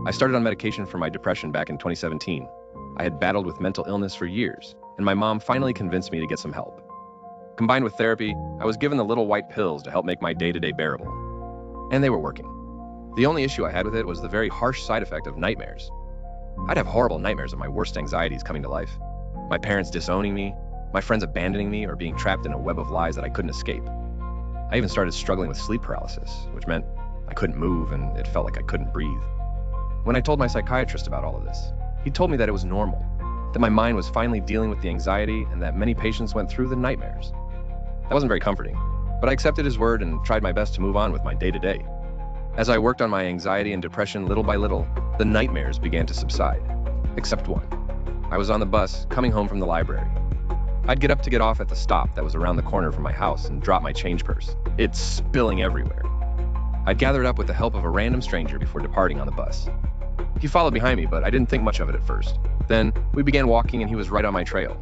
I started on medication for my depression back in 2017. I had battled with mental illness for years, and my mom finally convinced me to get some help. Combined with therapy, I was given the little white pills to help make my day-to-day bearable. And they were working. The only issue I had with it was the very harsh side effect of nightmares. I'd have horrible nightmares of my worst anxieties coming to life. My parents disowning me, my friends abandoning me, or being trapped in a web of lies that I couldn't escape. I even started struggling with sleep paralysis, which meant I couldn't move and it felt like I couldn't breathe. When I told my psychiatrist about all of this, he told me that it was normal, that my mind was finally dealing with the anxiety and that many patients went through the nightmares. That wasn't very comforting, but I accepted his word and tried my best to move on with my day-to-day. As I worked on my anxiety and depression little by little, the nightmares began to subside, except one. I was on the bus, coming home from the library. I'd get up to get off at the stop that was around the corner from my house and drop my change purse. It's spilling everywhere. I'd gather it up with the help of a random stranger before departing on the bus. He followed behind me, but I didn't think much of it at first. Then, we began walking and he was right on my trail.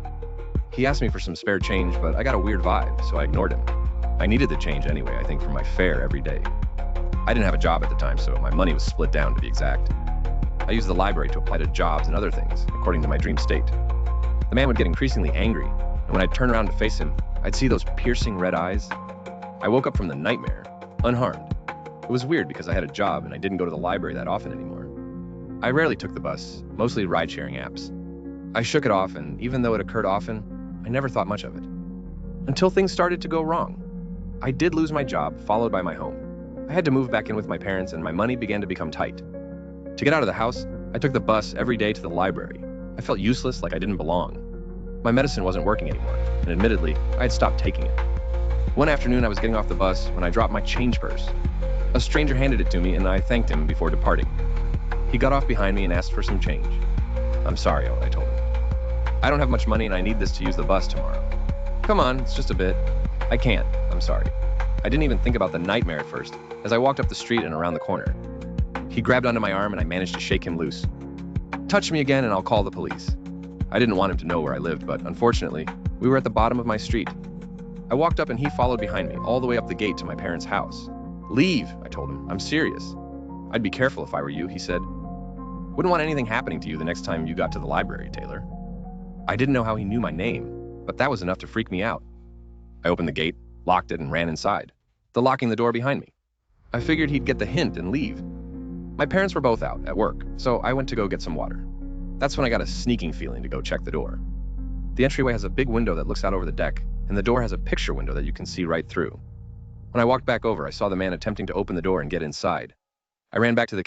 He asked me for some spare change, but I got a weird vibe, so I ignored him. I needed the change anyway, I think, for my fare every day. I didn't have a job at the time, so my money was split down to be exact. I used the library to apply to jobs and other things, according to my dream state. The man would get increasingly angry, and when I'd turn around to face him, I'd see those piercing red eyes. I woke up from the nightmare, unharmed. It was weird because I had a job and I didn't go to the library that often anymore. I rarely took the bus, mostly ride-sharing apps. I shook it off, and even though it occurred often, I never thought much of it. Until things started to go wrong. I did lose my job, followed by my home. I had to move back in with my parents and my money began to become tight. To get out of the house, I took the bus every day to the library. I felt useless, like I didn't belong. My medicine wasn't working anymore, and admittedly, I had stopped taking it. One afternoon, I was getting off the bus when I dropped my change purse. A stranger handed it to me and I thanked him before departing. He got off behind me and asked for some change. "I'm sorry," I told him. "I don't have much money and I need this to use the bus tomorrow." "Come on, it's just a bit." "I can't, I'm sorry." I didn't even think about the nightmare at first, as I walked up the street and around the corner. He grabbed onto my arm and I managed to shake him loose. "Touch me again and I'll call the police." I didn't want him to know where I lived, but unfortunately, we were at the bottom of my street. I walked up and he followed behind me, all the way up the gate to my parents' house. "Leave," I told him. "I'm serious." "I'd be careful if I were you," he said. "Wouldn't want anything happening to you the next time you got to the library, Taylor." I didn't know how he knew my name, but that was enough to freak me out. I opened the gate, locked it, and ran inside, locking the door behind me. I figured he'd get the hint and leave. My parents were both out, at work, so I went to go get some water. That's when I got a sneaking feeling to go check the door. The entryway has a big window that looks out over the deck, and the door has a picture window that you can see right through. When I walked back over, I saw the man attempting to open the door and get inside. I ran back to the kitchen